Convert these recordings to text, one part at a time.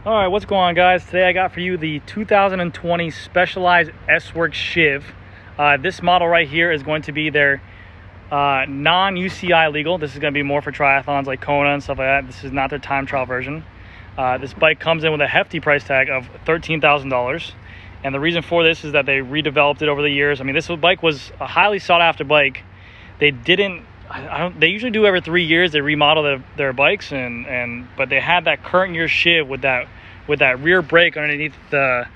All right, what's going on, guys? Today I got for you the 2020 Specialized S-Works SHIV. This model right here is going to be their non-UCI legal. This is going to be more for triathlons like KONA and stuff like that. This is not their time trial version. This bike comes in with a hefty price tag of $13,000. And the reason for this is that they redeveloped it over the years. I mean, this bike was a highly sought after bike. They didn't, they usually do every 3 years. They remodel their bikes, but they had that current year SHIV with that rear brake underneath the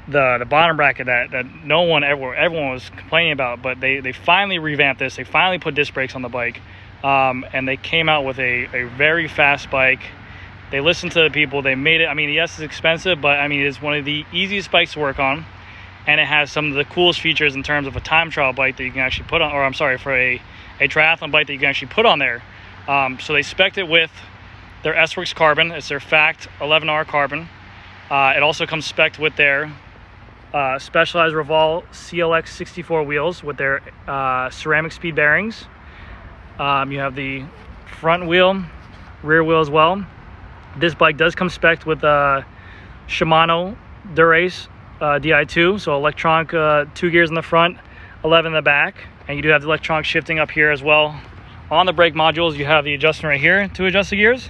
bottom bracket that everyone was complaining about. But they finally revamped this. They finally put disc brakes on the bike, and they came out with a very fast bike. They listened to the people. They made it. I mean, yes, it's expensive, but I mean, it's one of the easiest bikes to work on, and it has some of the coolest features in terms of a time trial bike that you can actually put on, or I'm sorry, for a triathlon bike that you can actually put on there. So they spec'd it with their S-Works carbon. It's their FACT 11R carbon. It also comes spec'd with their Specialized Revolve CLX 64 wheels with their ceramic speed bearings. You have the front wheel, rear wheel as well. This bike does come spec'd with Shimano Durace Di2, so electronic 2 gears in the front, 11 in the back, and you do have the electronic shifting up here as well. On the brake modules, you have the adjustment right here to adjust the gears,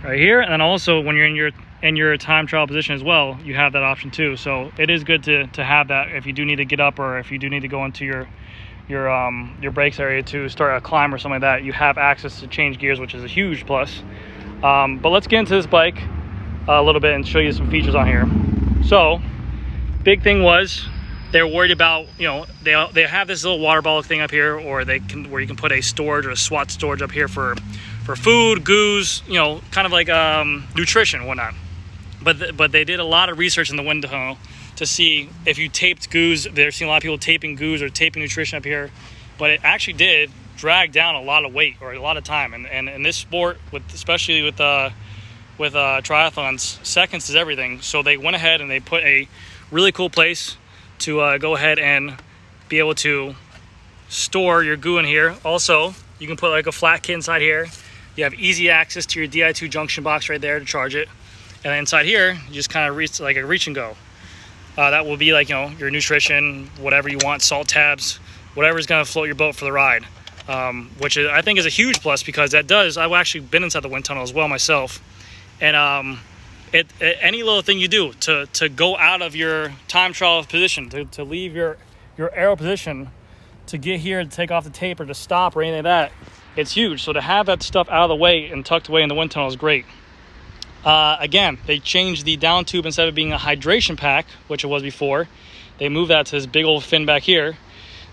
right here, and then also when you're in your time trial position as well, you have that option too. So it is good to have that if you do need to get up, or if you do need to go into your brakes area to start a climb or something like that. You have access to change gears, which is a huge plus. But let's get into this bike a little bit and show you some features on here. So big thing was they're worried about, you know, they have this little water bottle thing up here, or where you can put a storage or a SWAT storage up here for food, goos, you know, kind of like nutrition and whatnot. But they did a lot of research in the wind tunnel to see if you taped goos. They're seeing a lot of people taping goos or taping nutrition up here, but it actually did drag down a lot of weight or a lot of time. And in this sport, especially with triathlons, seconds is everything. So they went ahead and they put a really cool place to go ahead and be able to store your goo in here. Also, you can put like a flat kit inside here. You have easy access to your Di2 junction box right there to charge it. And then inside here, you just kind of reach like a reach and go. That will be like, you know, your nutrition, whatever you want, salt tabs, whatever's going to float your boat for the ride. Which I think is a huge plus, because I've actually been inside the wind tunnel as well myself. And any little thing you do to go out of your time trial position, to leave your aero position, to get here, to take off the tape, or to stop, or anything like that, it's huge. So to have that stuff out of the way and tucked away in the wind tunnel is great. Again, they changed the down tube. Instead of being a hydration pack, which it was before, they moved that to this big old fin back here.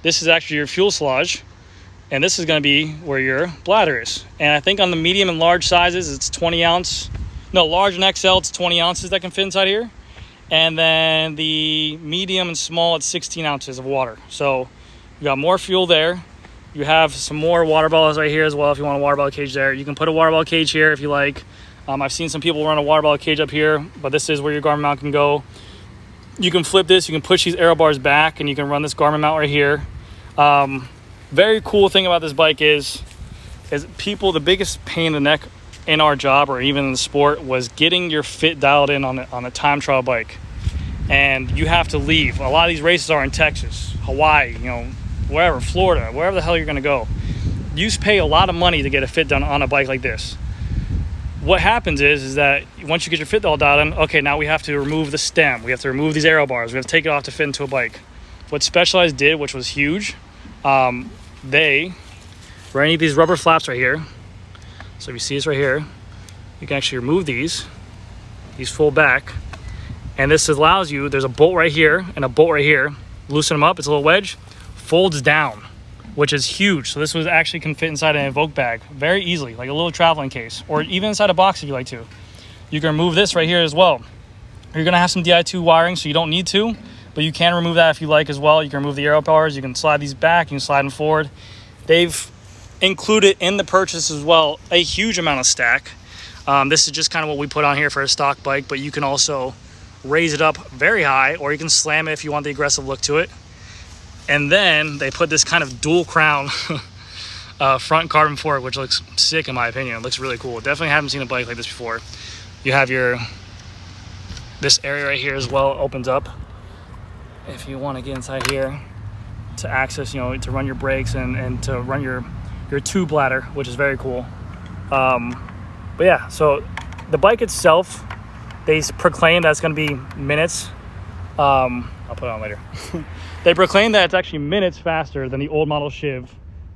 This is actually your fuel sludge, and this is going to be where your bladder is. And I think on the medium and large sizes, it's 20 ounce. No, large and XL, it's 20 ounces that can fit inside here. And then the medium and small, it's 16 ounces of water. So you got more fuel there. You have some more water bottles right here as well if you want a water bottle cage there. You can put a water bottle cage here if you like. I've seen some people run a water bottle cage up here, but this is where your Garmin mount can go. You can flip this, you can push these aero bars back, and you can run this Garmin mount right here. Very cool thing about this bike is people, the biggest pain in the neck in our job or even in the sport was getting your fit dialed in on a time trial bike. And you have to leave. A lot of these races are in Texas, Hawaii, you know, wherever, Florida, wherever the hell you're going to go. You pay a lot of money to get a fit done on a bike like this. What happens is that once you get your fit all dialed in, okay, now we have to remove the stem. We have to remove these aero bars. We have to take it off to fit into a bike. What Specialized did, which was huge, they ran these rubber flaps right here. So if you see this right here, you can actually remove these fold back. And this allows you, there's a bolt right here and a bolt right here. Loosen them up, it's a little wedge, folds down, which is huge. So this actually can fit inside an Evoke bag very easily, like a little traveling case, or even inside a box if you like to. You can remove this right here as well. You're gonna have some Di2 wiring, so you don't need to, but you can remove that if you like as well. You can remove the aero bars, you can slide these back, you can slide them forward. They've included in the purchase as well a huge amount of stack. This is just kind of what we put on here for a stock bike, but you can also raise it up very high, or you can slam it if you want the aggressive look to it. And then they put this kind of dual crown front carbon fork, which looks sick in my opinion. It looks really cool. Definitely haven't seen a bike like this before. You have your This area right here as well opens up if you want to get inside here to access, you know, to run your brakes and to run your tube ladder, which is very cool. But yeah, so the bike itself, they proclaim that it's going to be minutes. I'll put it on later. They proclaim that it's actually minutes faster than the old model SHIV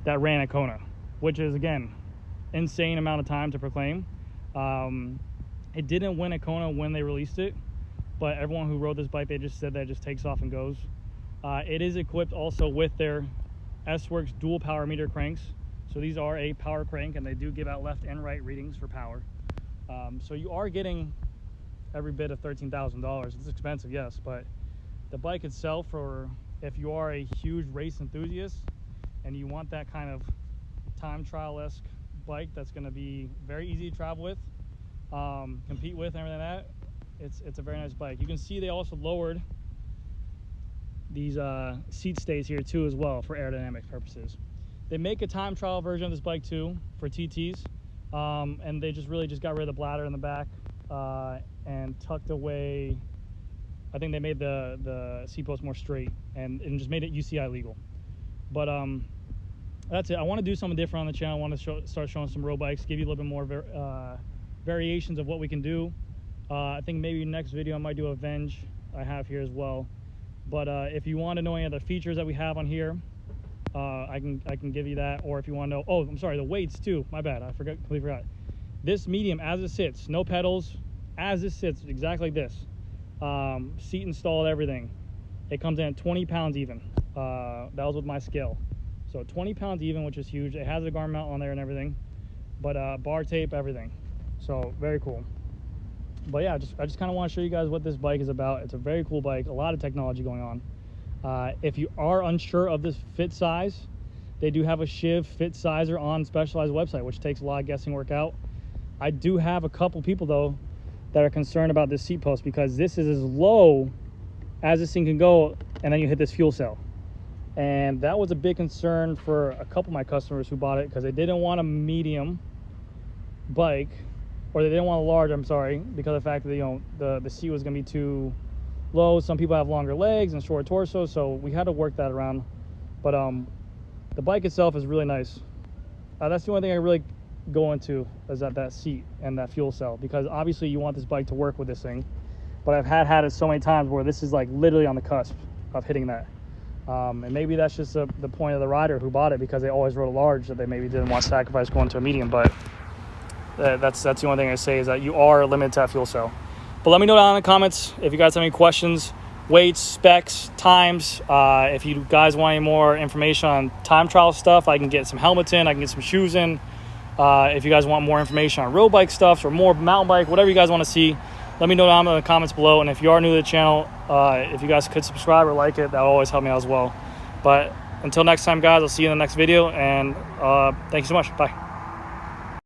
that ran at KONA, which is, again, insane amount of time to proclaim. It didn't win at KONA when they released it, but everyone who rode this bike, they just said that it just takes off and goes. It is equipped also with their S-Works dual power meter cranks. So these are a power crank, and they do give out left and right readings for power. So you are getting every bit of $13,000. It's expensive, yes, but the bike itself, for if you are a huge race enthusiast and you want that kind of time trial-esque bike that's going to be very easy to travel with, compete with, and everything like that, it's a very nice bike. You can see they also lowered these seat stays here too as well for aerodynamic purposes. They make a time trial version of this bike too for TTs, and they just got rid of the bladder in the back and tucked away. I think they made the seat post more straight and just made it UCI legal. But that's it. I want to do something different on the channel. I want to start showing some road bikes, give you a little bit more variations of what we can do. I think maybe next video I might do a Venge I have here as well. But if you want to know any other features that we have on here, I can give you that. Or if you want to know, oh, I'm sorry, the weights too. My bad, I completely forgot. This medium as it sits, no pedals, as it sits, exactly like this. Seat installed, everything. It comes in at 20 pounds even. That was with my scale. So 20 pounds even, which is huge. It has a Garmin mount on there and everything, but bar tape, everything. So very cool. But yeah, I just kind of want to show you guys what this bike is about. It's a very cool bike, a lot of technology going on. If you are unsure of this fit size, they do have a SHIV fit sizer on Specialized website, which takes a lot of guessing work out. I do have a couple people though that are concerned about this seat post because this is as low as this thing can go, and then you hit this fuel cell. And that was a big concern for a couple of my customers who bought it because they didn't want a medium bike, or they didn't want a large, I'm sorry, because of the fact that, you know, the seat was going to be too low. Some people have longer legs and short torso, so we had to work that around. But the bike itself is really nice. That's the only thing I really go into is that seat and that fuel cell, because obviously you want this bike to work with this thing. But I've had it so many times where this is like literally on the cusp of hitting that. And maybe that's just the point of the rider who bought it, because they always rode a large that they maybe didn't want to sacrifice going to a medium. But that's the only thing I say is that you are limited to that fuel cell. But let me know down in the comments if you guys have any questions, weights, specs, times. If you guys want any more information on time trial stuff, I can get some helmets in, I can get some shoes in. If you guys want more information on road bike stuff or more mountain bike, whatever you guys want to see, let me know down in the comments below. And if you are new to the channel, if you guys could subscribe or like it, that will always help me out as well. But until next time, guys, I'll see you in the next video, and thank you so much. Bye.